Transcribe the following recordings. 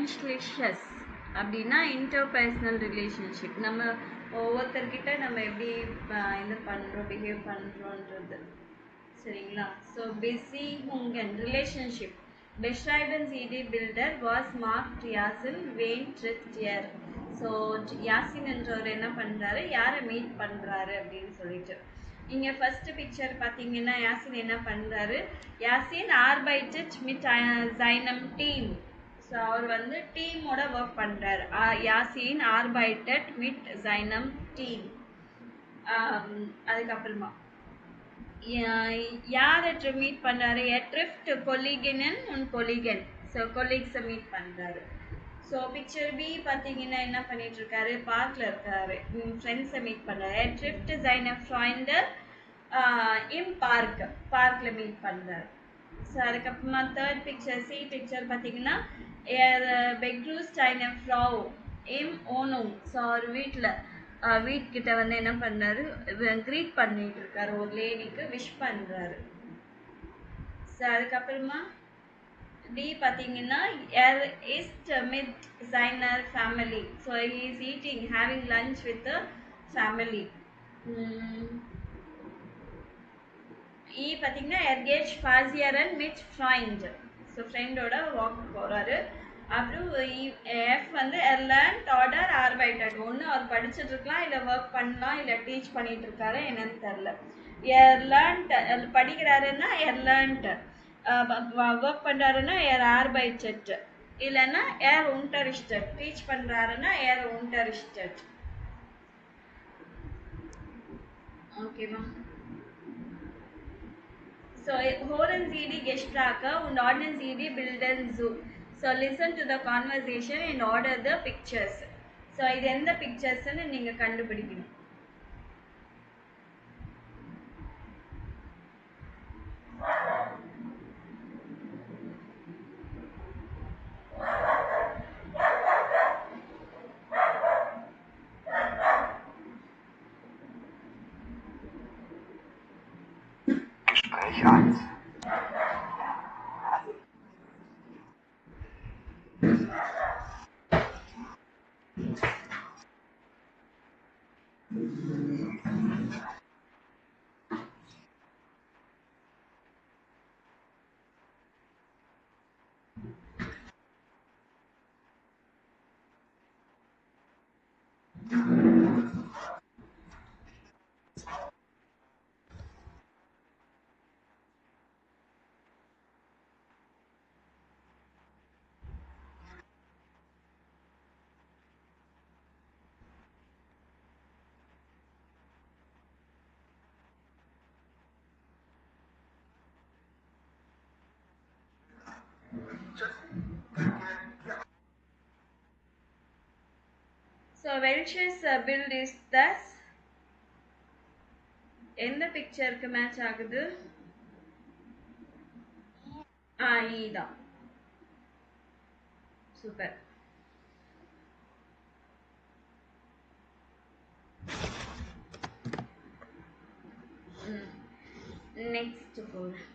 menschliches அப்படின்னா interpersonal relationship. நம்ம ஒவ்வொருத்தர்கிட்ட நம்ம எப்படி இது பண்றோம், பிஹேவ் பண்றோன்றது. சரிங்களா? So Beziehungen, relationship. Beschreiben Sie die Bilder, was macht Yasin, wen trifft er? So Yasin என்றவர் என்ன பண்றாரு, யாரை மீட் பண்றாரு அப்படின்னு சொல்லிட்டு. இங்க ஃபர்ஸ்ட் பிக்சர் பாத்தீங்கன்னா யாசின் என்ன பண்றாரு, Yasin arbeitet mit seinem Team. So அவர் வந்து டீமோட ஒர்க் பண்றாரு. Yasin arbeitet mit seinem Team. அதுக்கப்புறமா யாரை மீட் பண்றாரு, trifft Kolleginnen und Kollegen. So கொலீக்ஸை மீட் பண்றாரு. ஸோ பிக்சர் பி பார்த்தீங்கன்னா என்ன பண்ணிட்டு இருக்காரு, பார்க்ல இருக்காரு, ஃப்ரெண்ட்ஸை மீட் பண்றாரு. trifft seine Freunde im Park, பார்க்ல மீட் பண்றாரு. ஸோ அதுக்கப்புறமா தேர்ட் பிக்சர் சி பிக்சர் பார்த்தீங்கன்னா begrüßt eine Frau im Wohnung. So அவர் வீட்கிட்ட வந்து என்ன பண்றாரு, க்ரீட் பண்ணிட்டு இருக்காரு, ஒரு லேடிக்கு விஷ் பண்றாரு. ஸோ அதுக்கப்புறமா டி பார்த்தீங்கன்னா ist mit seiner family. So he is eating, having lunch with the family. E பார்த்தீங்கன்னா geht spazieren mit Freund. So ஃப்ரெண்டோட வாக் போறாரு. அப்புறம் எஃப் வந்து lernt oder arbeitet. ஒன்று அவர் படிச்சுட்டு இருக்கலாம், இல்லை ஒர்க் பண்ணலாம், இல்லை டீச் பண்ணிட்டு இருக்காரு, என்னன்னு தெரியல. lernt படிக்கிறாருன்னா lernt, ஒர்க் பண்றாருன்னா arbeitet, இல்லைன்னா unterrichtet, டீச் பண்றாருன்னா unterrichtet. ஓகேவா? So hören Sie die Gespräche und ordnen Sie die Bilder so. So listen to the conversation and order the pictures. So இது எந்த பிக்சர்ஸ்னு நீங்க கண்டுபிடிக்கணும். Gespräch 1. So welches build is this? எந்த பிக்சருக்கு match ஆகுது? இதான். Super. Next போறேன்.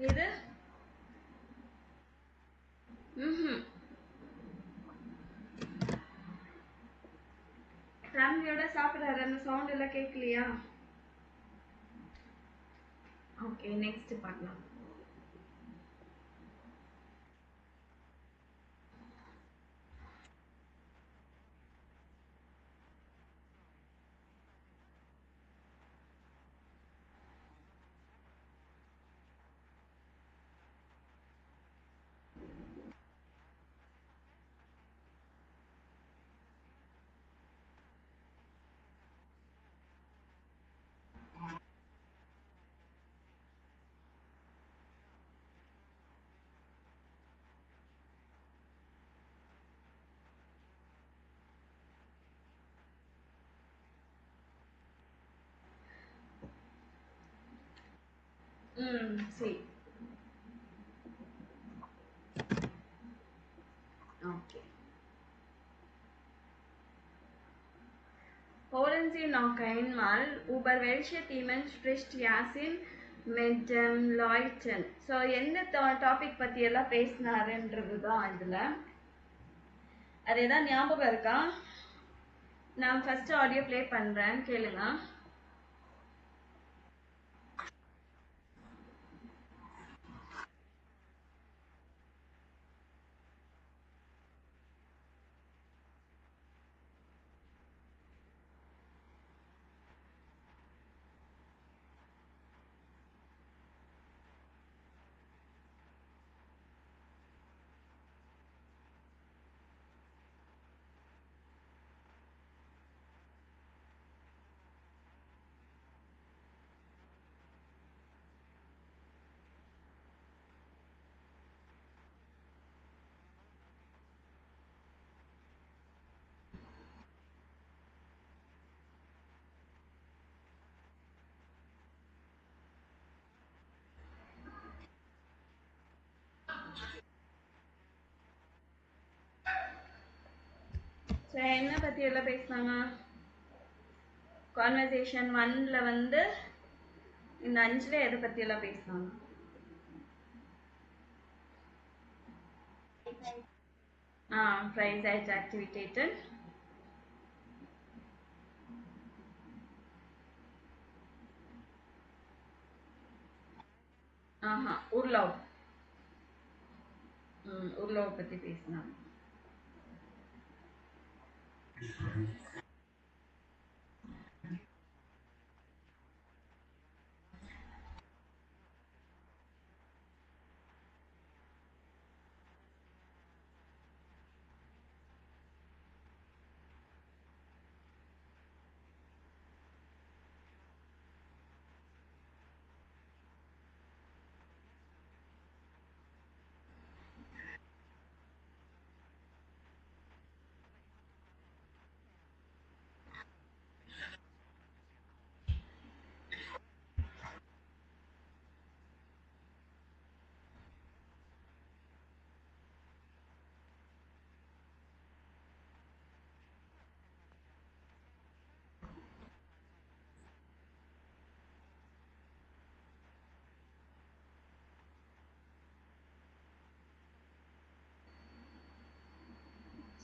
இது ஃபேமிலியோட சாப்பிடுறாரு, அந்த சவுண்ட் எல்லாம் கேட்கலையா? ஓகே, நெக்ஸ்ட் பார்க்கலாம். See. Okay. Holen Sie noch einmal über welche Themen spricht Yasin mit dem Leuten? So எந்த டாபிக் பத்தி எல்லாம் பேசினாருன்றது தான் இதுல. அது ஏதாவது ஞாபகம் இருக்கா? நான் ஃபர்ஸ்ட் ஆடியோ ப்ளே பண்றேன், கேளுங்க. ஸோ என்ன பத்தி எல்லாம் பேசினாங்க? கான்வர்சேஷன் 1ல வந்து இந்த 5ல எதை பத்தி எல்லாம் பேசினாங்க? Freizeit Aktivitäten. Urlaub. Urlaub பத்தி பேசினாங்க.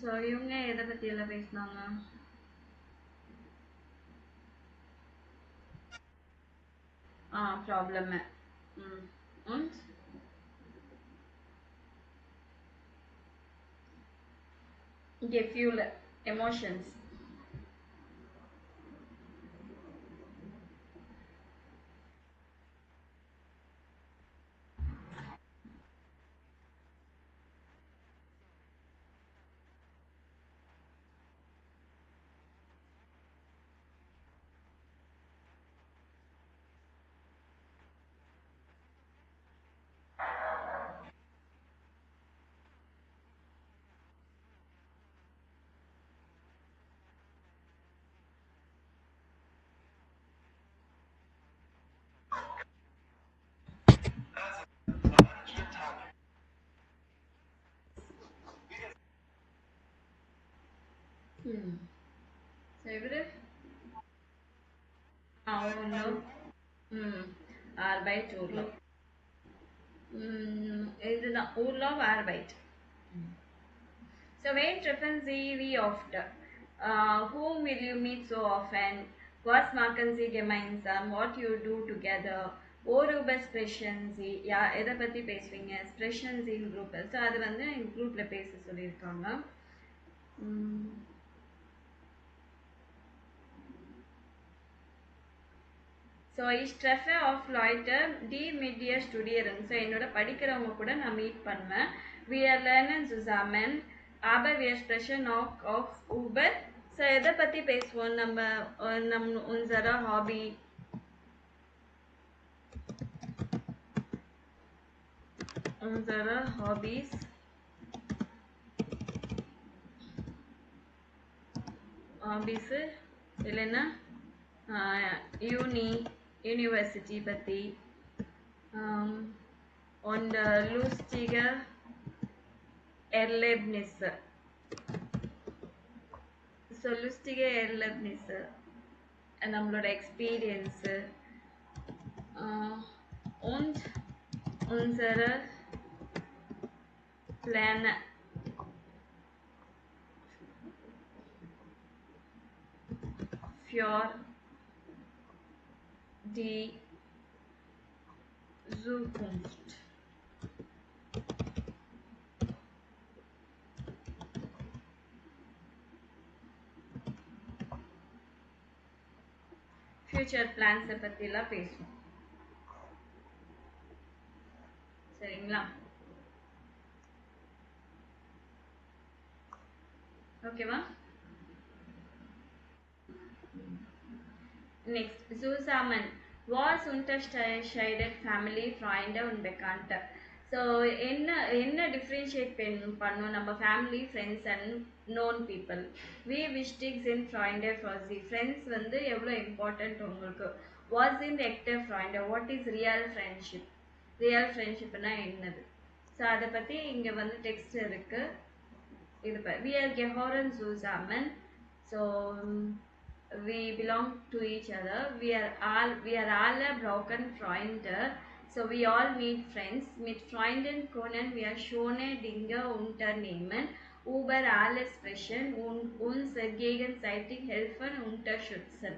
ஸோ இவங்க எதை பத்தி எல்லாம் பேசினாங்க? Probleme. Und? Gefühle, Emotions. Favorite? Urlaub. Arbeit, Urlaub. இதுதான் Urlaub, Arbeit. So when treffen Sie wie oft? Whom will you meet so often? Was machen Sie gemeinsam? What you do together? Worüber sprechen Sie? எதை பத்தி பேசுவீங்க? Sprechen Sie in group. So அது வந்து குரூப்ல பேச சொல்லியிருக்காங்க. So ich treffe auf Leute, die mit dir studieren. So என்னோட படிக்கிறவங்க கூட நான் மீட் பண்ணுவேன். Wir lernen zusammen, aber wir sprechen auch über. So எதை பற்றி பேசுவோம்? நம்ம unsere Hobby, unsere Hobbys, hobbies இல்லைன்னா யூனிவர்சிட்டி பற்றி, ähm, und lustige Erlebnisse. So lustige Erlebnisse, நம்மளோட experience und unsere Pläne für die Zukunft. Future பிளான்ஸை பற்றிலாம் பேசுவோம். சரிங்களா? ஓகேவா? Next, Zusammen was unterscheidet family, Freunde und Bekannte. So என்ன டிஃப்ரென்ஷியேட் பண்ணோம் நம்ம family, friends and known people. வி விஸ்டிக்ஸ் இன் ஃப்ரைண்டே ஃபார்ஸி. ஃப்ரெண்ட்ஸ் வந்து எவ்வளோ இம்பார்ட்டன்ட் உங்களுக்கு. வாஸ் இன் எக்டர் ஃப்ரைண்டே. What is real friendship. Real ஃப்ரெண்ட்ஷிப்னா என்னது. ஸோ அதை பற்றி இங்கே வந்து டெக்ஸ்ட் இருக்குது. இது வி ஆர் கெஹோரன் zusammen. So we belong to each other. We are all a broken Freund. So we all meet friends. Mit Freunden können wir schöne Dinge unternehmen. Über alle sprechen und uns gegenseitig helfen und unterstützen.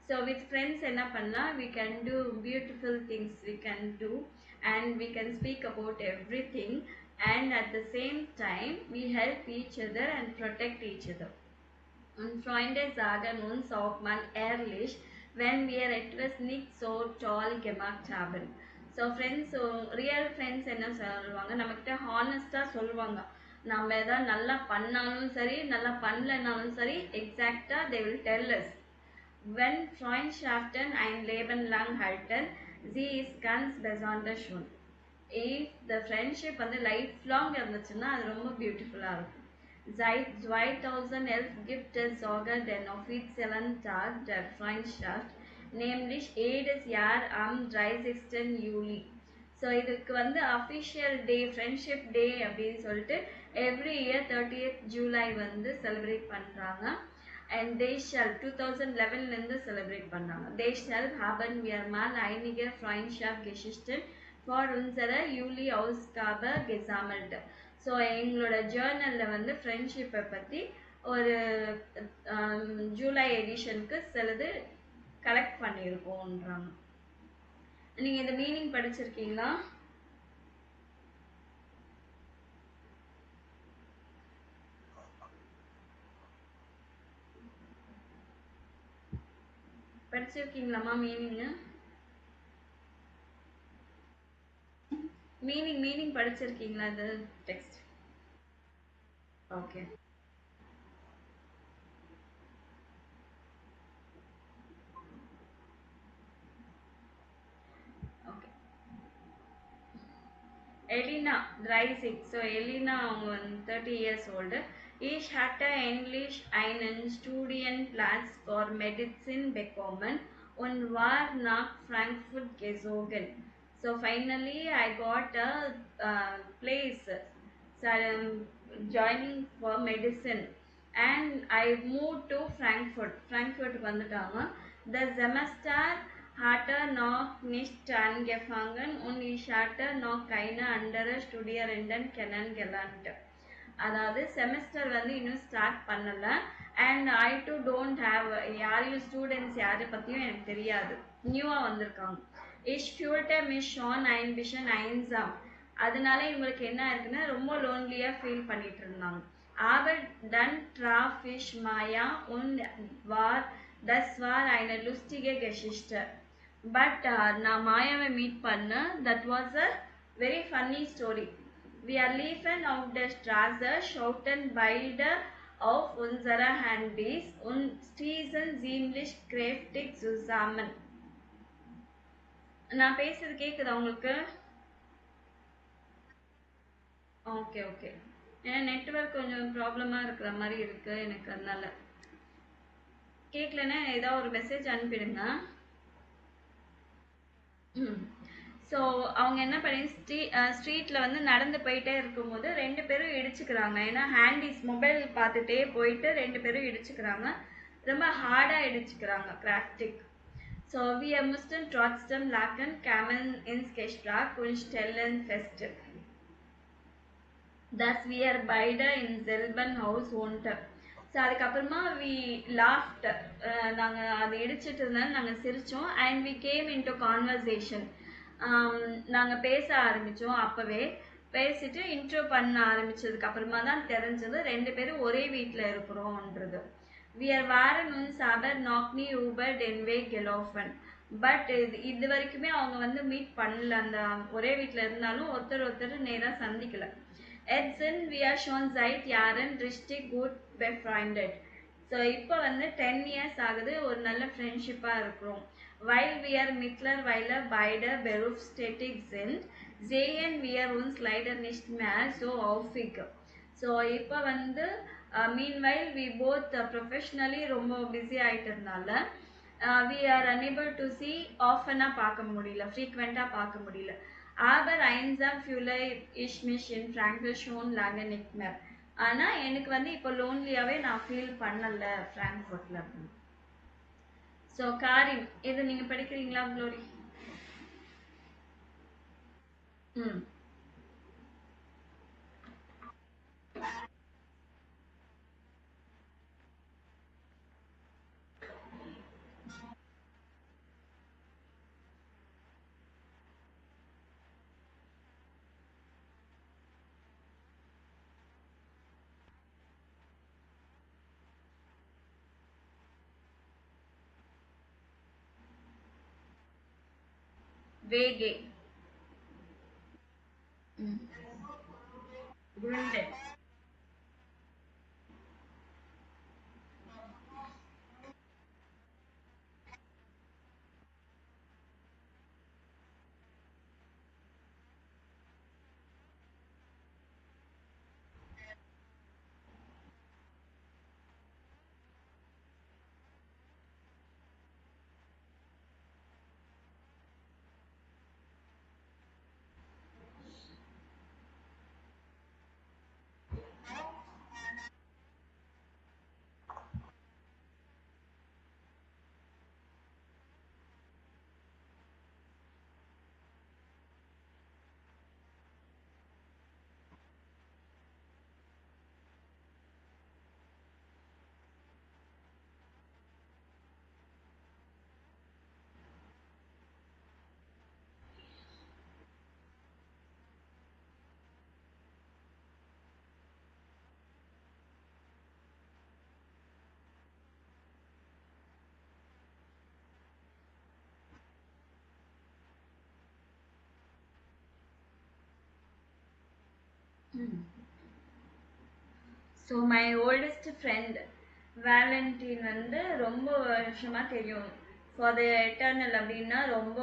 So with friends enna panna, we can do beautiful things we can do, and we can speak about everything, and at the same time we help each other and protect each other. Und Freunde sagen uns auch mal ehrlich, wenn wir etwas nicht so toll gemacht haben. So friends, real friends என்ன சொல்லுவாங்க, நம்மக்கிட்ட ஹானஸ்டாக சொல்லுவாங்க. நம்ம எதாவது நல்லா பண்ணாலும் சரி, நல்லா பண்ணலனாலும் சரி, எக்ஸாக்டாக they will tell us. Wenn Freundschaften ein Leben lang halten, sie ist ganz besonders schön. If the friendship வந்து லைஃப் லாங் இருந்துச்சுன்னா அது ரொம்ப பியூட்டிஃபுல்லாக இருக்கும். Seit 2011 gibt es sogar den offiziellen Tag der Freundschaft, nämlich jedes Jahr am 30. Juli. So இதுக்கு வந்து official டே, friendship day அப்படின்னு சொல்லிட்டு எவ்ரி இயர் 30th ஜூலை வந்து செலிப்ரேட் பண்ணுறாங்க. அண்ட் தே ஷால் 2011லேருந்து செலிப்ரேட் பண்ணுறாங்க. தே shawl haben wir mal einige Freundschaftsgeschichten for unsere Juli-Ausgabe gesammelt. So எங்களோட ஜேர்னலில் வந்து ஃப்ரெண்ட்ஷிப்பை பற்றி ஒரு ஜூலை எடிஷனுக்கு சிலது கலெக்ட் பண்ணியிருக்கோன்றாங்க. நீங்கள் இந்த மீனிங் படிச்சிருக்கீங்களா? படிச்சிருக்கீங்களாம்மா மீனிங்கு? மீனிங் படிச்சிருக்கீங்களா இது text? Okay. Okay. Elina 36. So Elina அவங்க வந்து 30 years old. Ich hatte Englisch einen Studienplatz für Medizin bekommen und war nach Frankfurt gezogen. So finally I got a place. So I'm joining for medicine and I moved to Frankfurt. Frankfurt வந்துட்டாங்க. The semester hatte noch nicht angefangen und ich hatte noch keine andere Studierenden kennengelernt. அதாவது semester வந்து இன்னும் start பண்ணலை. And I do don't have யாரையும் students யாரை பற்றியும் எனக்கு தெரியாது, நியூவாக வந்திருக்காங்க. இஷ் ஃபியூட்டர் மிஸ் ஷான் ஐன் பிஷன் ஐன்ஸாம். அதனால இவங்களுக்கு என்ன இருக்குன்னா ரொம்ப லோன்லியாக ஃபீல் பண்ணிட்டு இருந்தாங்க. ஆபர் டன் ட்ராஃபிஷ் Maya und das war eine lustige Geschichte. But நான் மாயாவை மீட் பண்ணேன். That was a very funny story. Wir liefen auf der Straße, schauten beide auf unsere Handys und stießen ziemlich kräftig zusammen. நான் பேசுறது கேக்குதா உங்களுக்கு? Okay okay. ஏன்னா network கொஞ்சம் ப்ராப்ளமாக இருக்கிற மாதிரி இருக்கு எனக்கு, அதனால கேட்கலன்னா ஏதாவது ஒரு மெசேஜ் அனுப்பிடுங்க. ஸோ அவங்க என்ன பண்ணி ஸ்ட்ரீட்டில் வந்து நடந்து போயிட்டே இருக்கும்போது ரெண்டு பேரும் இடிச்சுக்கிறாங்க. ஏன்னா ஹேண்டிஸ் மொபைல் பார்த்துட்டே போயிட்டு ரெண்டு பேரும் இடிச்சுக்கிறாங்க. ரொம்ப ஹார்டாக இடிச்சுக்கிறாங்க கிராஃப்டிக். So wir mussten trotzdem lachen, kamen ins Gespräch und stellen fest, dass wir beide in selben Haus wohnten. So அதுக்கப்புறமா வி லாஃப்ட், நாங்கள் அதை இடிச்சிட்டு இருந்தாலும் நாங்கள் சிரித்தோம். And we came into conversation, நாங்கள் பேச ஆரம்பித்தோம். அப்போவே பேசிட்டு இன்ட்ரோ பண்ண ஆரம்பித்ததுக்கு அப்புறமா தான் தெரிஞ்சது ரெண்டு பேரும் ஒரே வீட்டில் இருக்கிறோன்றது. Wir waren uns aber noch nie über den Weg gelaufen. But இது வரைக்குமே அவங்க வந்து மீட் பண்ணல. அந்த ஒரே வீட்டில் இருந்தாலும் ஒருத்தர் நேராக சந்திக்கல. Jetzt sind wir schon seit Jahren richtig gut befreundet. So இப்போ வந்து 10 years ஆகுது, ஒரு நல்ல ஃப்ரெண்ட்ஷிப்பாக இருக்கிறோம். Weil wir mittlerweile beide berufstätig sind, sehen wir uns leider nicht mehr so häufig. So இப்போ வந்து meanwhile we both professionally ரொம்ப பிஸி ஆகிட்டதுனால we are unable to see often-ஆ பார்க்க முடியல, ஃப்ரீக்வெண்ட்டாக பார்க்க முடியல. Aber einsam fühle ich mich in Frankfurt schon lange nicht mehr. ஆனால் எனக்கு வந்து இப்போ லோன்லியாகவே நான் ஃபீல் பண்ணல ஃப்ராங்க்ஃபர்ட்டில் அப்படின்னு. ஸோ காரிம், இது நீங்கள் படிக்கிறீங்களா க்ளோரி? ம். வேகே. ம். குருண்டட். So my oldest friend Valentine வந்து ரொம்ப வருஷமாக தெரியும். ஃபார் த எட்டர்னல் அப்படின்னா ரொம்ப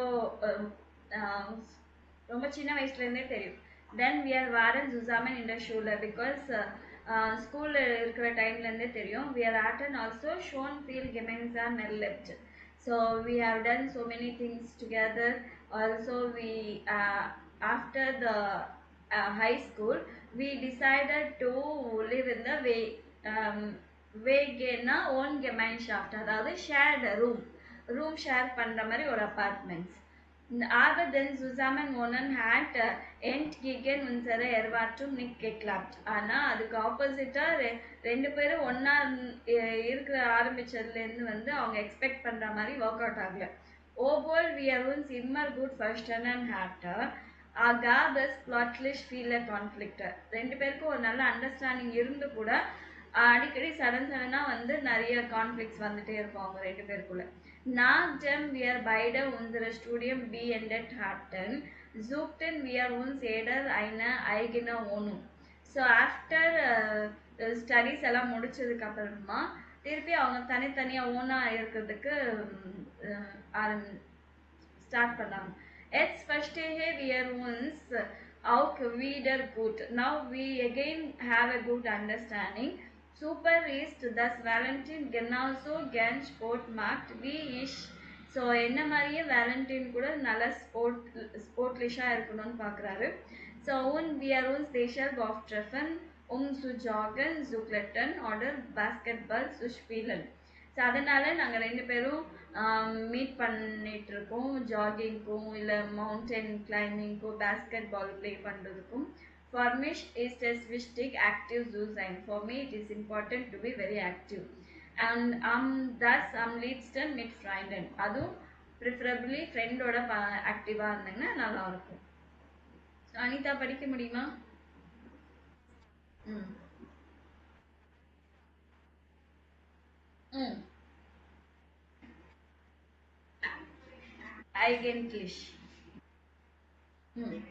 ரொம்ப சின்ன வயசுலேருந்தே தெரியும். தென் வி ஆர் வாரன் ஜுசாமன் இந்த ஷூவில் பிகாஸ் ஸ்கூலில் இருக்கிற டைம்லேருந்தே தெரியும். வி ஆர் ஆட்டன் ஆல்சோ ஷோன் ஃபீல் கெமென்ஸா மெர்லெப்ட். So we have done so many things together. Also we after the high school we decided to live in the வேகேனா ஓன் Gemeinschaft, அதாவது ஷேர்டு ரூம் ஷேர் பண்ணுற மாதிரி ஒரு apartments. Aber den Zusammenwohnen hat entgegen unsere Erwartung nicht geklappt. ஆனால் அதுக்கு ஆப்போசிட்டாக ரெண்டு பேரும் ஒன்றா இருக்கிற ஆரம்பித்ததுலேருந்து வந்து அவங்க எக்ஸ்பெக்ட் பண்ணுற மாதிரி ஒர்க் அவுட் ஆகலை. Obwohl wir uns immer gut verstanden hatten, gab es plötzlich viele Konflikte. ரெண்டு பேருக்கும் ஒரு நல்ல அண்டர்ஸ்டாண்டிங் இருந்து கூட அடிக்கடி சடனாக வந்து நிறைய கான்ஃப்ளிக்ட்ஸ் வந்துட்டே இருக்கும் அவங்க ரெண்டு பேருக்குள்ள. Nachdem wir beide unsere Studium beendet hatten, suchten wir uns jeder eine eigene Wohnung. So after studies எல்லாம் முடிச்சதுக்கு அப்புறமா திருப்பி அவங்க தனித்தனியாக ஓனாக இருக்கிறதுக்கு ஸ்டார்ட் பண்ணாங்க. Jetzt verstehe wir uns auch wieder gut. Now we again have a good understanding. Super ist, dass Valentin genauso gern Sport macht wie ich. So என்ன மாதிரியே வேலண்டைன் கூட நல்ல ஸ்போர்ட்லிஷாக இருக்கணும்னு பார்க்குறாரு. So wir uns deshalb oft treffen, zu joggen, zu klettern oder Basketball zu spielen. So அதனால நாங்கள் ரெண்டு பேரும் மீட் பண்ணிட்டு இருக்கோம், ஜாகிங்க்கும் இல்லை மவுண்டன் கிளைம்பிங்க்கும் பேஸ்கெட் பால் ப்ளே பண்ணுறதுக்கும். For me, is a wichtig active zu sein. For me, it is important to be very active. And thus am liebsten mit Freunden. அதுவும் preferably ஃப்ரெண்டோட ஆக்டிவாக இருந்தாங்கன்னா நல்லா இருக்கும். ஸோ அனிதா படிக்க முடியுமா? ம் ம் ஐகென்க்லிஷ். ம்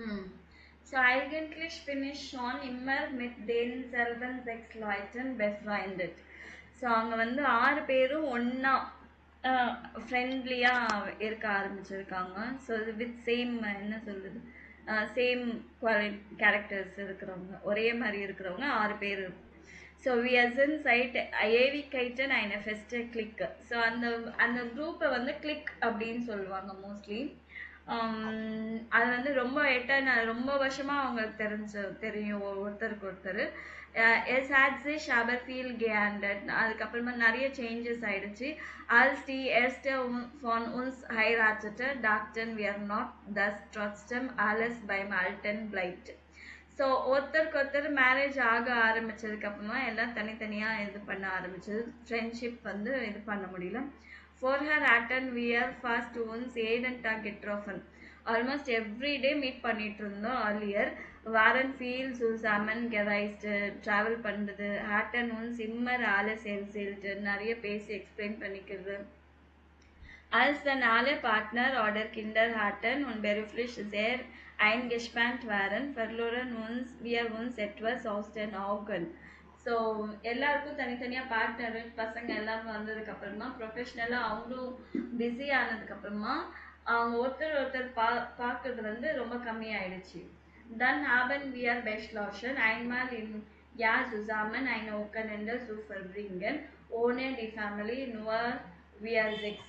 ம் so eigentlich bin ich schon immer mit denselben 6 Leuten befreundet. So அவங்க வந்து 6 பேரும் ஒன்றா ஃப்ரெண்ட்லியாக இருக்க ஆரம்பிச்சிருக்காங்க. ஸோ வித் சேம் என்ன சொல்லுது, சேம் கேரக்டர்ஸ் இருக்கிறவங்க, ஒரே மாதிரி இருக்கிறவங்க 6 பேர். ஸோ வி அசன் சைட் ஏவிகைட்டன் eine feste கிளிக். ஸோ அந்த அந்த குரூப்பை வந்து கிளிக் அப்படின்னு சொல்லுவாங்க மோஸ்ட்லி. அது வந்து ரொம்ப ரொம்ப வருஷமாக அவங்களுக்கு தெரியும் ஒருத்தருக்கு ஒருத்தர். எஸ் ஹேட் sich aber viel geändert. அதுக்கப்புறமா நிறைய சேஞ்சஸ் ஆயிடுச்சு. als die erste von uns heiratete, dachten wir noch, dass trotzdem alles beim Alten bleibt. So ஒருத்தருக்கு ஒருத்தர் மேரேஜ் ஆக ஆரம்பிச்சதுக்கு அப்புறமா எல்லாம் தனித்தனியாக இது பண்ண ஆரம்பிச்சது. ஃப்ரெண்ட்ஷிப் வந்து இது பண்ண முடியல. Vorher hatten wir fast uns jeden Tag getroffen. Almost every day meet பண்ணிட்டு இருந்தோம் earlier. waren viel zusammen gereist, travel பண்ணுறது, hatten uns immer alles erzählt, நிறைய பேசி எக்ஸ்பிளைன் பண்ணிக்கிறது. Als dann alle Partner oder Kinder hatten und beruflich sehr eingespannt waren, verloren wir uns etwas aus den Augen. So எல்லாருக்கும் தனித்தனியாக partner பசங்க எல்லாம் வந்ததுக்கு அப்புறமா ப்ரொஃபஷ்னலாக அவங்களும் பிஸி ஆனதுக்கப்புறமா அவங்க ஒருத்தர் ஒருத்தர் பார்க்கறது வந்து ரொம்ப கம்மியாயிடுச்சு. Dann haben wir beschlossen, einmal im Jahr zusammen eine Wochenende zu verbringen, ohne die Family, nur wir six.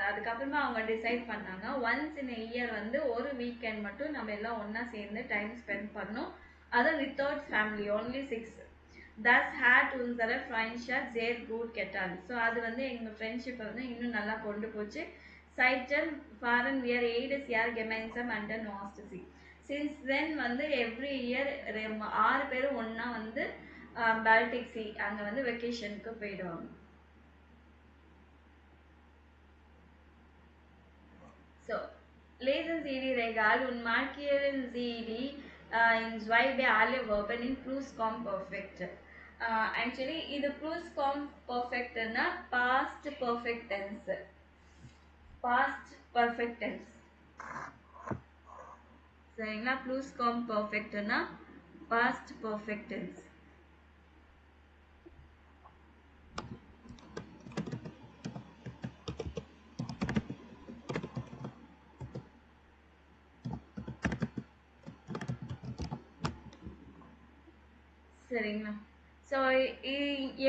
அதுக்கப்புறமா அவங்க டிசைட் பண்ணாங்க, ஒன்ஸ் இன் இயர் வந்து ஒரு வீக்கெண்ட் மட்டும் நம்ம எல்லாம் ஒன்றா சேர்ந்து டைம் ஸ்பெண்ட் பண்ணோம், அது without family, only 6. Das hat unsere Freundschaft sehr gut getan. So அது வந்து எங்கள் ஃப்ரெண்ட்ஷிப்பை வந்து இன்னும் நல்லா கொண்டு போச்சு. Seitdem fahren wir jedes Jahr gemeinsam an den Ostsee. Since then வந்து எவ்ரி இயர் 6 பேரும் ஒன்றா வந்து பால்டிக் சி அங்கே வந்து வெக்கேஷனுக்கு போயிடுவாங்க. So, lesen Sie die Regal und markieren Sie die in Zweige alle Verben in Plusquamperfekt. Actually இது Plusquamperfekt னா past perfect tense. Past perfect tense. சரிங்களா? Plusquamperfekt னா past perfect tense. சரிங்களா? ஸோ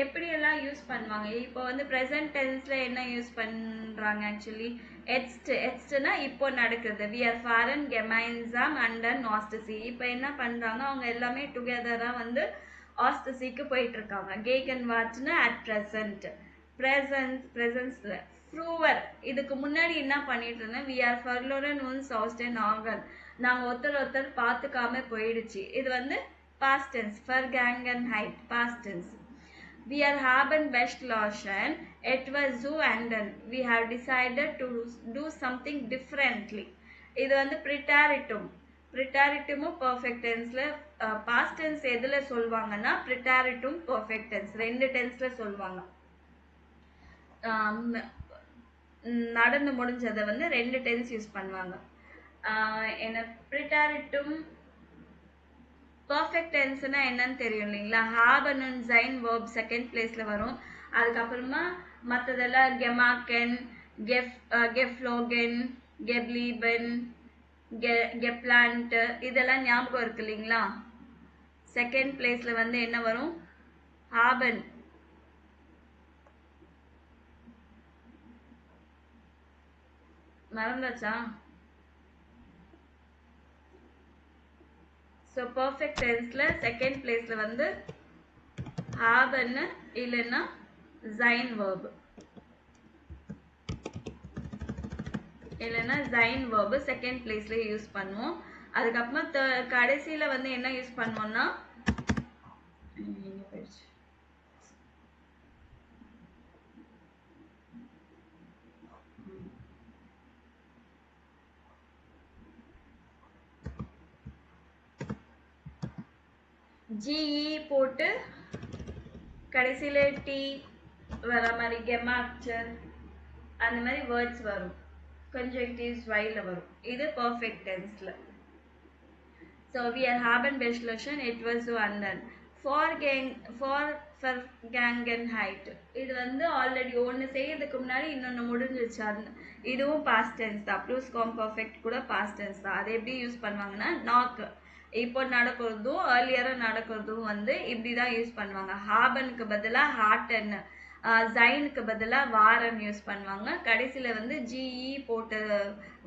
எப்படியெல்லாம் யூஸ் பண்ணுவாங்க? இப்போ வந்து ப்ரெசன்ட் டென்ஸில் என்ன யூஸ் பண்ணுறாங்க? ஆக்சுவலி எட்ஸ்ட்னா இப்போ நடக்குது. வி ஆர் ஃபாரன் கெமைன்ஸாம் அண்டர் நாஸ்டசி. இப்போ என்ன பண்ணுறாங்க? அவங்க எல்லாமே டுகெதராக வந்து ஆஸ்டசிக்கு போயிட்டு இருக்காங்க. கேகன் வாட்ச்னா அட் ப்ரெசன்ட், ப்ரெசன்ஸில் ஃப்ரூவர். இதுக்கு முன்னாடி என்ன பண்ணிட்டு இருந்தேன்? வி ஆர் ஃபர்லோரன் உன்ஸ் ஹவுஸ்டன் ஆகன். நாங்கள் ஒருத்தர் பார்த்துக்காம போயிடுச்சு. இது வந்து past tense. Vergangenheit, past tense. Wir haben beschlossen, etwas zu ändern. We have decided to do something differently. இது வந்து preteritum. Preteritumம் perfect tenseல past tense எதுல சொல்வாங்கன்னா preteritum perfect tense ரெண்டு tenseல சொல்வாங்க. நடந்து முடிஞ்சதை வந்து ரெண்டு tense யூஸ் பண்ணுவாங்க. என்ன preteritum பர்ஃபெக்ட் டென்ஸ்னா என்னன்னு தெரியும் இல்லைங்களா? Happen and sign verb second பிளேஸ்ல வரும். அதுக்கப்புறமா மற்றதெல்லாம் கெமாக்கன், கெஃப்லோகன், கெப்லீபன், கெப்லான்ட் இதெல்லாம் ஞாபகம் இருக்கு இல்லைங்களா? செகண்ட் பிளேஸ்ல வந்து என்ன வரும்? ஹாபன். மறந்தாச்சா? ஸோ பர்ஃபெக்ட் டென்ஸ்ல செகண்ட் பிளேஸ்ல வந்து ஹாபன் இல்லைன்னா சைன் வேர்ப், இல்லைன்னா சைன் வேர்ப் செகண்ட் பிளேஸ்ல யூஸ் பண்ணுவோம். அதுக்கப்புறமா கடைசியில வந்து என்ன யூஸ் பண்ணுவோம்னா ஜிஇ போட்டு கடைசியில டி வர மாதிரி கெமாக்சர் அந்த மாதிரி வேர்ட்ஸ் வரும். கன்ஜெக்டிவ்ஸ் வைல வரும். இது பர்ஃபெக்ட் டென்ஸ்ல. ஸோ வி ஆர் ஹாபன் பெஸ்லோஷன் இட் வாஸ் ஸோ அண்டர் Vergangenheit. இது வந்து ஆல்ரெடி ஒன்று செய்யறதுக்கு முன்னாடி இன்னொன்று முடிஞ்சிருச்சு. இதுவும் பாஸ்ட் டென்ஸ் தான். ப்ளூஸ்குவாம்பர்ஃபெக்ட் கூட பாஸ்ட் டென்ஸ் தான். அதை எப்படி யூஸ் பண்ணுவாங்கன்னா நாக் இப்போ நடக்கிறதும் ஏர்லியராக நடக்கிறதும் வந்து இப்படி தான் யூஸ் பண்ணுவாங்க. ஹாபனுக்கு பதிலாக ஹார்டன், ஜைனுக்கு பதிலாக வாரன் யூஸ் பண்ணுவாங்க. கடைசியில் வந்து ஜிஇ போட்ட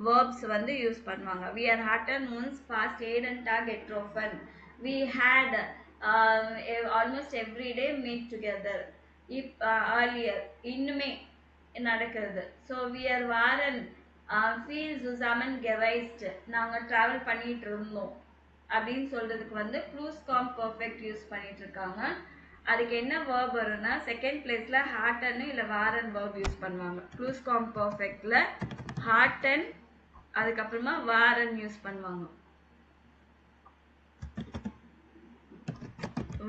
வேர்ப்ஸ் வந்து யூஸ் பண்ணுவாங்க. வி ஆர் ஹார்டன் ஒன்ஸ் பாஸ்ட் ஏடன் டாக் எட்ரோஃபன். We had almost every day meet together. Earlier இன்னுமே நடக்கிறது. ஸோ வி ஆர் வாரன் ஃபீல் சுசாமன் கெவைஸ்ட். நாங்கள் ட்ராவல் பண்ணிட்டு இருந்தோம் அப்படின்னு சொல்றதுக்கு வந்து ப்ளூஸ்குவாம்பர்ஃபெக்ட் யூஸ் பண்ணிட்டு இருக்காங்க. அதுக்கு என்ன வேர்ப் வரும்னா செகண்ட் பிளேஸ்ல ஹார்டன் இல்ல வாரன் வேர்ப் யூஸ் பண்ணுவாங்க. ப்ளூஸ்குவாம்பர்ஃபெக்ட்ல ஹார்டன் அதுக்கப்புறமா வாரன் யூஸ் பண்ணுவாங்க.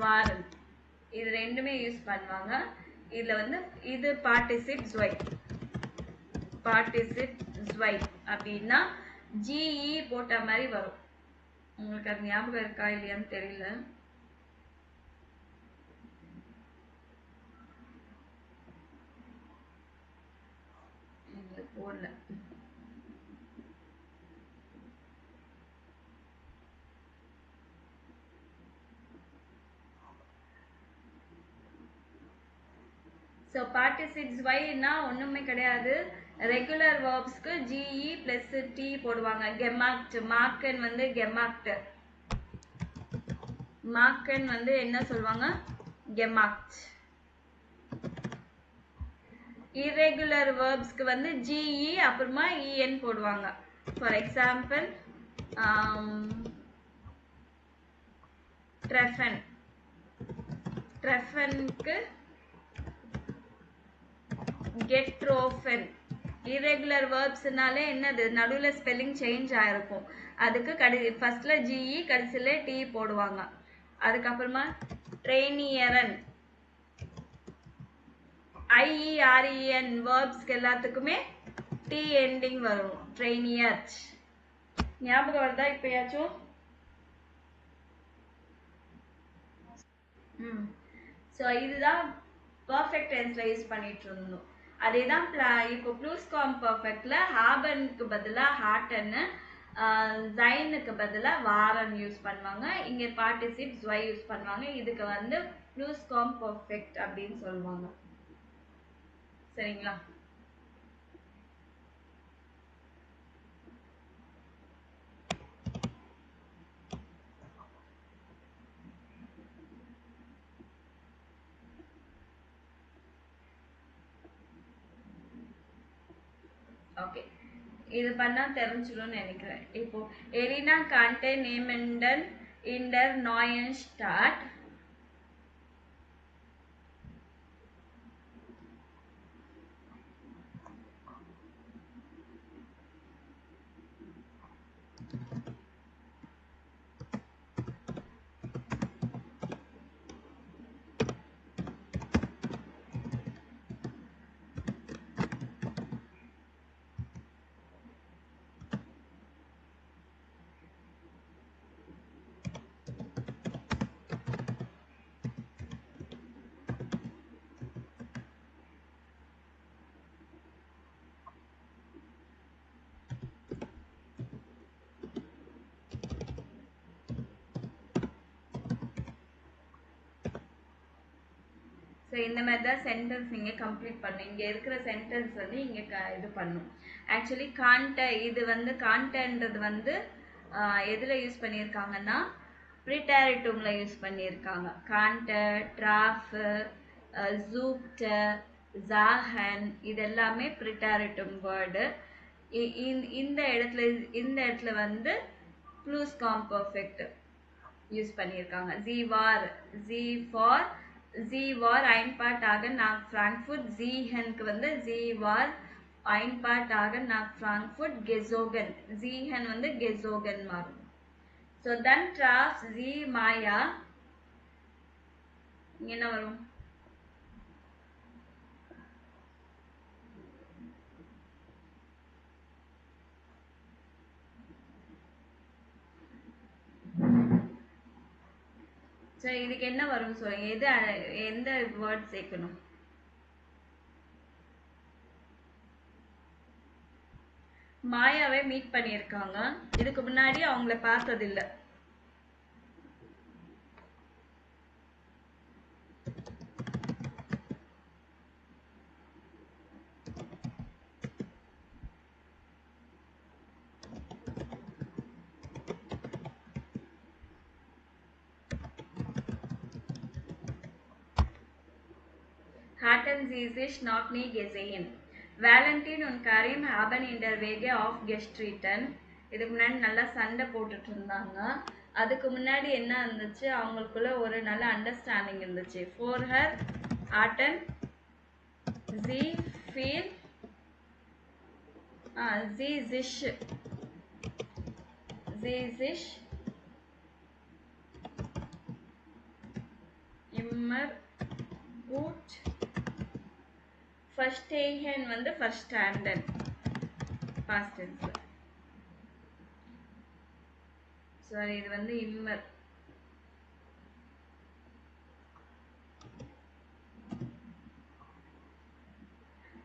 வாரன் இது ரெண்டுமே யூஸ் பண்ணுவாங்க. இதுல வந்து இது பார்ட்டிசிப் ஜுவை. பார்ட்டிசிப் ஜுவை அப்படின்னா ஜிஇ போட்ட மாதிரி வரும். உங்களுக்கு அது ஞாபகம் இருக்கா இல்லையான்னு தெரியல. போடல. ஸோ பார்ட்டிசிப்ஸ் வைனா ஒன்றுமே கிடையாது. ரெகுலர் வேர்ப்ஸ்க்கு ஜிஇ பிளஸ் டி போடுவாங்க. கெமாக்ட், மார்க்கன் வந்து கெமாக்ட், மார்க்கன் வந்து என்ன சொல்லுவாங்க? கெமாக்ட். irregular verbsக்கு வந்து GE அப்புறமா EN போடுவாங்க. For example treffen, treffenக்கு getroffen, irregular verbsனாலே என்னது நடுவுல ஸ்பெல்லிங் சேஞ்ச் ஆயிருக்கும். அதுக்கு ஃபர்ஸ்ட்ல ஜிஇ கடைசியில டி போடுவாங்க. அதுக்கப்புறமா ட்ரெயினியரன் IEREN verbsக்கு எல்லாத்துக்குமே டி எண்டிங் வரும். ட்ரெயினியர்ட் ஞாபகம் வருதா இப்பயாச்சும்? ஸோ இதுதான் பர்ஃபெக்ட் டென்ஸ்ல யூஸ் பண்ணிட்டு இருந்தோம். அதே தான் இப்போ ப்ளூஸ்காம் பர்ஃபெக்ட்ல ஹாபனுக்கு பதிலாக ஹார்டன்னு ஜைனுக்கு பதிலாக வாரன் யூஸ் பண்ணுவாங்க. இங்கே பார்ட்டிசிப்ஸ் ஒய் யூஸ் பண்ணுவாங்க. இதுக்கு வந்து ப்ளூஸ்காம் பர்ஃபெக்ட் அப்படின்னு சொல்லுவாங்க. சரிங்களா? ஓகே, இது பண்ணா தெரிஞ்சிடும்னு நினைக்கிறேன். இப்போ எரினா கான்டே நேமெண்டன் இண்டர் நாயன் ஸ்டார்ட் இந்த மாதிரி தான் சென்டென்ஸ் நீங்கள் கம்ப்ளீட் பண்ணணும். இங்கே இருக்கிற சென்டென்ஸ் வந்து இங்கே இது பண்ணும். ஆக்சுவலி இது வந்து கான்டன்றது வந்து எதில் யூஸ் பண்ணியிருக்காங்கன்னா ப்ரிட்டாரிட்டூமில் யூஸ் பண்ணியிருக்காங்க. கான்ட, ட்ராஃப், ஜூப்ட, ஜாஹன் இதெல்லாமே ப்ரிட்டாரிட்டூம் வேர்டு. இந்த இடத்துல வந்து ப்ளூஸ்காம் பர்ஃபெக்ட் யூஸ் பண்ணியிருக்காங்க. ஜி வார் ஐன்பார்ட் nach Frankfurt. ஜீஹனுக்கு வந்து ஜி வார் ஐன்பார்ட் nach Frankfurt gezogen. ஜீஹன் வந்து gezogen மாறும். ஸோ தென் traf ஜி மாயா என்ன வரும்? ஸோ இதுக்கு என்ன வரும் சொல்லுங்க. எந்த வேர்ட் சேர்க்கணும்? மாயாவை மீட் பண்ணியிருக்காங்க. இதுக்கு முன்னாடி அவங்கள பார்த்ததில்லை. Hatten Sie sich noch nie gesehen? Valentin und Karim haben in der Wege aufgestritten. இதுக்கு முன்னாடி நல்லா சண்டை போட்டுட்டு இருந்தாங்க. அதுக்கு முன்னாடி என்ன இருந்துச்சு, அவங்களுக்குள்ள ஒரு நல்ல அண்டர்ஸ்டாண்டிங் இருந்துச்சு. For her hatten sie viel sie sich immer gut verstehen வந்து verstanden past tense. சாரி, இது வந்து immer.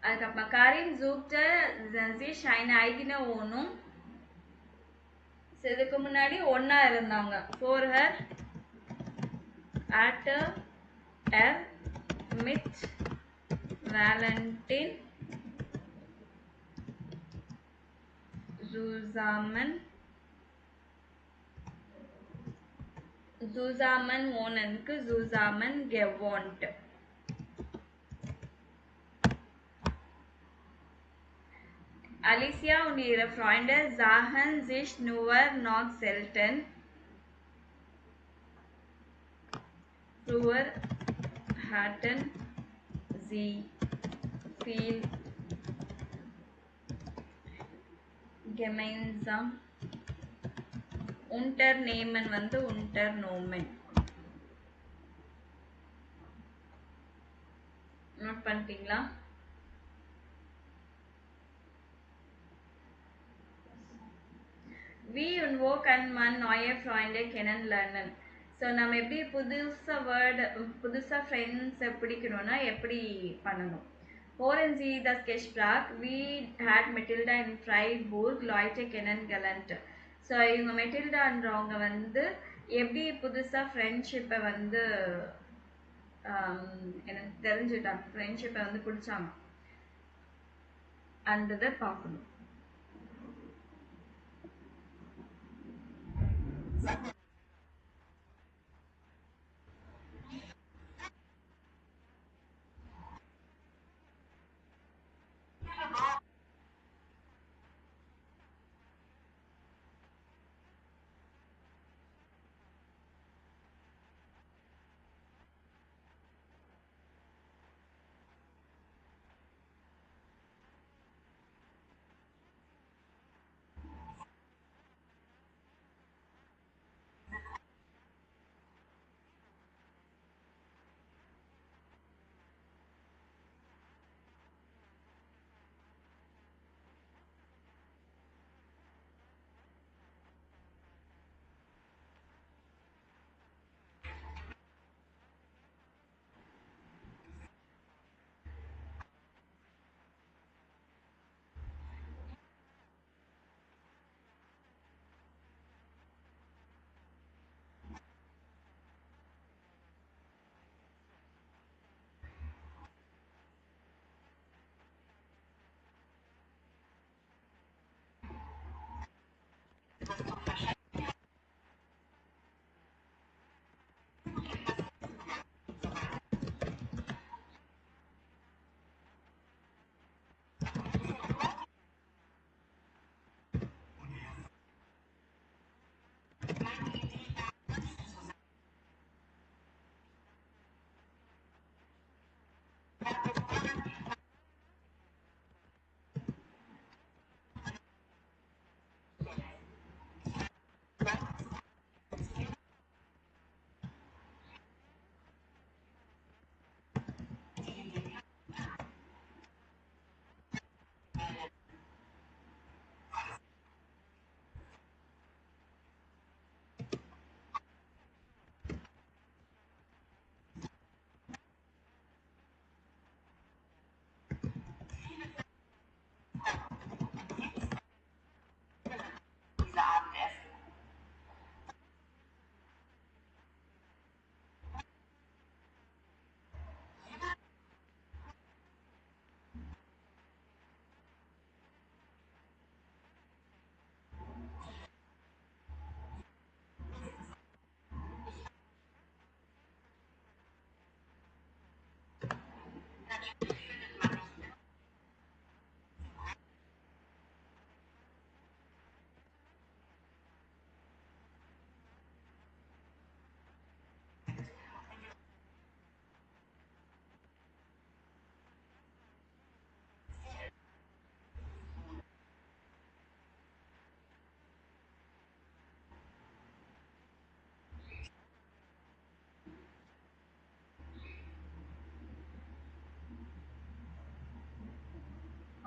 அதுக்கப்புறம் காரிம் suchte sich eine eigene Wohnung. இதுக்கு முன்னாடி ஒன்னா இருந்தாங்க. For her hatte er mit Valentin zusammen wohnenக்கு zusammen gewohnt. Alicia und ihre Freunde sahen sich nur noch selten. Früher hatten sie viel gemeinsam Unternehmen வந்து Unternomen. Note பண்ணிட்டீங்களா? Wie und wo kann man neue Freunde kennenlernen? So நம்ம எப்படி புதுசாக ஃப்ரெண்ட்ஸை பிடிக்கணும்னா எப்படி பண்ணணும்? Horen Sie das Gespräch, wie hat Matilda in Freiburg Leute kennengelernt? So இவங்க மெட்டில்டான்றவங்க வந்து எப்படி புதுசாக ஃப்ரெண்ட்ஷிப்பை வந்து எனக்கு தெரிஞ்சுட்டாங்க, ஃப்ரெண்ட்ஷிப்பை வந்து பிடிச்சாங்க அன்றதை பார்க்கணும்.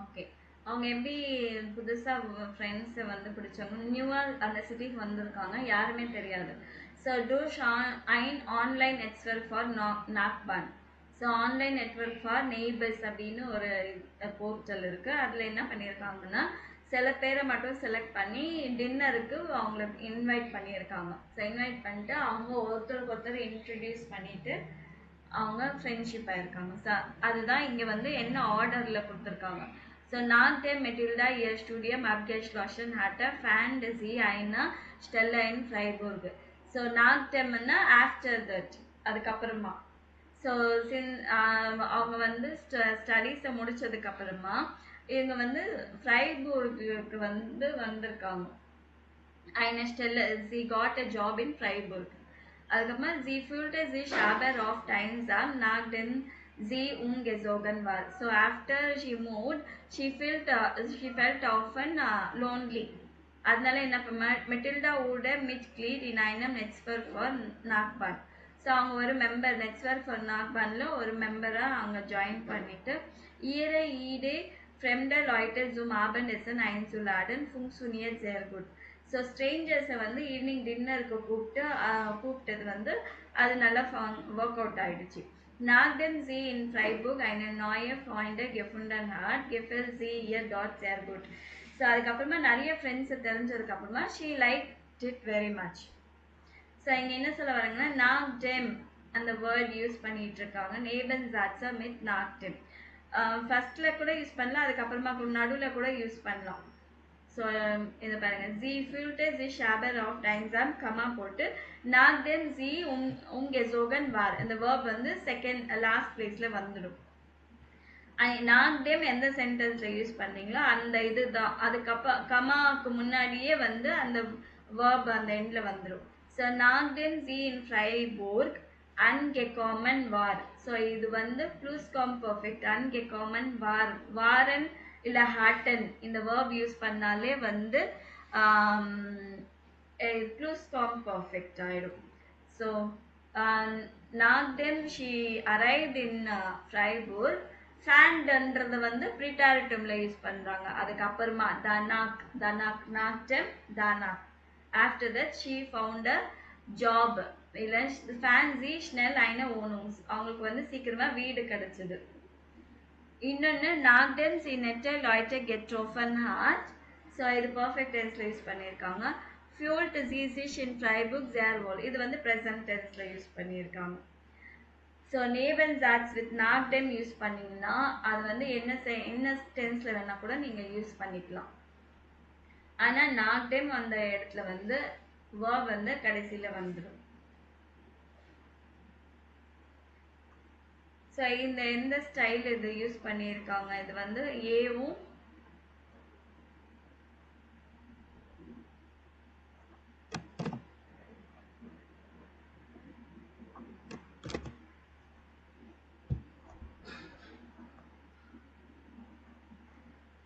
ஓகே, அவங்க எப்படி புதுசாக ஃப்ரெண்ட்ஸை வந்து பிடிச்சாங்க, நியூவாக அந்த சிட்டிக்கு வந்திருக்காங்க, யாருமே தெரியாது. ஸோ டூஷ் ஐன் ஆன்லைன் நெட்வொர்க் ஃபார் நாக்பான். So online network for neighbours அப்படின்னு ஒரு போர்ட்டல் இருக்குது. அதில் என்ன பண்ணியிருக்காங்கன்னா சில பேரை மட்டும் செலக்ட் பண்ணி டின்னருக்கு அவங்கள இன்வைட் பண்ணியிருக்காங்க. ஸோ இன்வைட் பண்ணிட்டு அவங்க ஒருத்தருக்கு ஒருத்தர் இன்ட்ரடியூஸ் பண்ணிவிட்டு அவங்க ஃப்ரெண்ட்ஷிப் ஆயிருக்காங்க. ஸோ அதுதான் இங்கே வந்து என்ன ஆர்டரில் கொடுத்துருக்காங்க. So nach dem Matilda ihr Studium abgeschlossen hatte, fand sie eine Stelle in Freiburg. So nach demன்னா ஆஃப்டர் தட், அதுக்கப்புறமா. ஸோ அவங்க வந்து ஸ்டடீஸை முடிச்சதுக்கப்புறமா இவங்க வந்து ஃப்ரைபூர்க்கு வந்து வந்திருக்காங்க. eine Stelle, sie got a job in Freiburg. அதுக்கப்புறமா sie fühlte sich aber oft einsam nach den sie gezogen war. So after she moved, she felt often lonely. அதனால என்ன மெட்டில்டா ஊட மிட்க்ளீட் இன் einem நெட்ஸ்வொர்க் ஃபார் நாக்பான். ஸோ அவங்க ஒரு மெம்பர் நெட்ஸ்வொர்க் ஃபார் நாக்பானில் ஒரு மெம்பராக அவங்க ஜாயின் பண்ணிட்டு ihre Idee fremde Leute zum Abendessen einzuladen funktioniert sehr gut. So ஸ்ட்ரேஞ்சர்ஸை வந்து ஈவினிங் டின்னருக்கு கூப்பிட்டது வந்து அது நல்லா ஒர்க் அவுட் ஆயிடுச்சு. Nachdem sie in Freiburg eine neue Freunde gefunden hat, gefällt sie ihr dort sehr gut. So அதுக்கப்புறமா நிறைய ஃப்ரெண்ட்ஸை தெரிஞ்சதுக்கப்புறமா she like it very much. So இங்கே என்ன சொல்ல வராங்கன்னா நாக்டெம் அந்த வேர்ட் யூஸ் பண்ணிட்டு இருக்காங்க. நேபன் ஜாட்ஸா மித் நாக்டெம் ஃபர்ஸ்ட்ல கூட யூஸ் பண்ணலாம், அதுக்கப்புறமா நடுவில் கூட யூஸ் பண்ணலாம். ஸோ இதை பாருங்க, ஜி ஃபியூல்டே ஜி ஷாபர் ஆஃப் டைம்ஸாம் கமா போட்டு நாக்டெம் ஜி ஜோகன் வார் இந்த வேர்ப் வந்து செகண்ட் லாஸ்ட் பிளேஸில் வந்துடும். நாக்டெம் எந்த சென்டென்ஸ்ல யூஸ் பண்ணீங்களோ அந்த இதுதான் அதுக்கப்புறம் கமாவுக்கு முன்னாடியே வந்து அந்த வேர்ப் அந்த எண்ட்ல வந்துடும். ஸோ நாக்டெம் ஜி இன் ஃப்ரைபோர்க் அன்கெகாமன் வார். ஸோ இது வந்து ப்ளூஸ்காம் பர்ஃபெக்ட். அன்கெகாமன் வார், வாரன் இல்லை ஹாட்டன் இந்த வேர்ப் யூஸ் பண்ணாலே வந்து ப்ளூஸ்காம் பர்ஃபெக்ட் ஆயிடும். ஸோ நாக்டெம் ஷி அரைவ்ட் இன் ஃப்ரைபோர்க். ஃபேண்ட்ன்றத வந்து ப்ரீடாரிட்டம்ல யூஸ் பண்றாங்க. அதுக்கப்புறமா தனாக் தனாக் நாக்டெம் தானாக். After that she found a job. இல்லை ஃபேன்சி ஸ்னெல் ஐன ஓனூஸ் அவங்களுக்கு வந்து சீக்கிரமா வீடு கிடைச்சது. இன்னொன்று நாக்டெம் சி நெட்டை லாய்டை கெட்ரோஃபன் ஹார்ட். ஸோ இது பர்ஃபெக்ட் டென்ஸ்ல யூஸ் பண்ணியிருக்காங்க. ஃபியூல்ட் ஜீசிஷ் இன் ஃப்ரைபுக் ஜேர்வோல் இது வந்து ப்ரெசன்ட் டென்ஸ்ல யூஸ் பண்ணியிருக்காங்க. ஸோ நேபன் ஜாட்ஸ் வித் நாக்டெம் யூஸ் பண்ணிங்கன்னா அது வந்து என்ன டென்ஸில் வேணால் கூட நீங்கள் யூஸ் பண்ணிக்கலாம். ஆனால் நாக்டெம் அந்த இடத்துல வந்து வேர்ப் வந்து கடைசியில் வந்துடும். ஸோ எந்த ஸ்டைல் இது யூஸ் பண்ணியிருக்காங்க, இது வந்து ஏவும்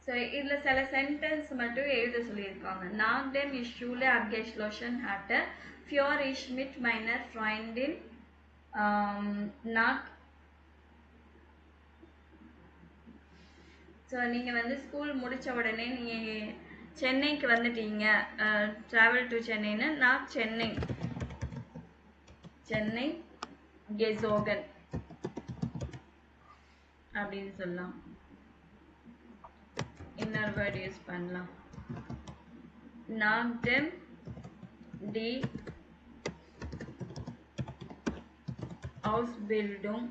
ஸோ இதில் சில சென்டென்ஸ் மட்டும் எழுத சொல்லியிருக்காங்க. நாக்டெம் இஸ் ஷூலே அப்கெஷ்லோஷன் ஹாட்ட ஃபியோர் இஷ் மிட் மைனர் ஃப்ரைண்டின் நாக். ஸோ நீங்கள் வந்து ஸ்கூல் முடித்த உடனே நீங்கள் சென்னைக்கு வந்துட்டீங்க, ட்ராவல் டு சென்னைன்னு நான் சென்னை கெசோகன் அப்படின்னு சொல்லலாம். இன்னொரு வேர்ட் யூஸ் பண்ணலாம். நாக்டெம் D Ausbildung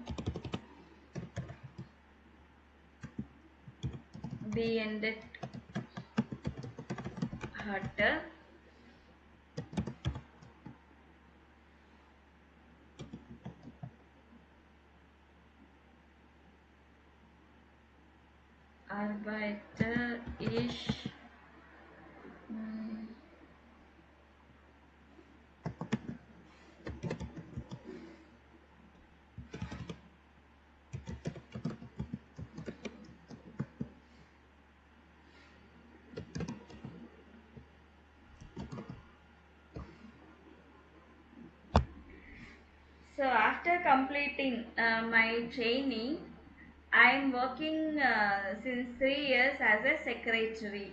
beendet hatte. Arbeite ich So after completing my training, I am working since 3 years as a secretary.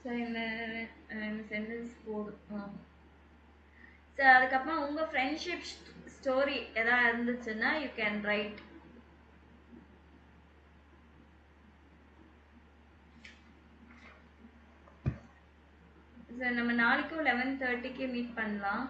So இந்த சென்டென்ஸ் போடும். ஸோ அதுக்கப்புறம் உங்கள் ஃப்ரெண்ட்ஷிப் ஸ்டோரி எதாவது இருந்துச்சுன்னா யூ கேன் ரைட். ஸோ நம்ம நாளைக்கும் 11:30க்கு மீட் பண்ணலாம்.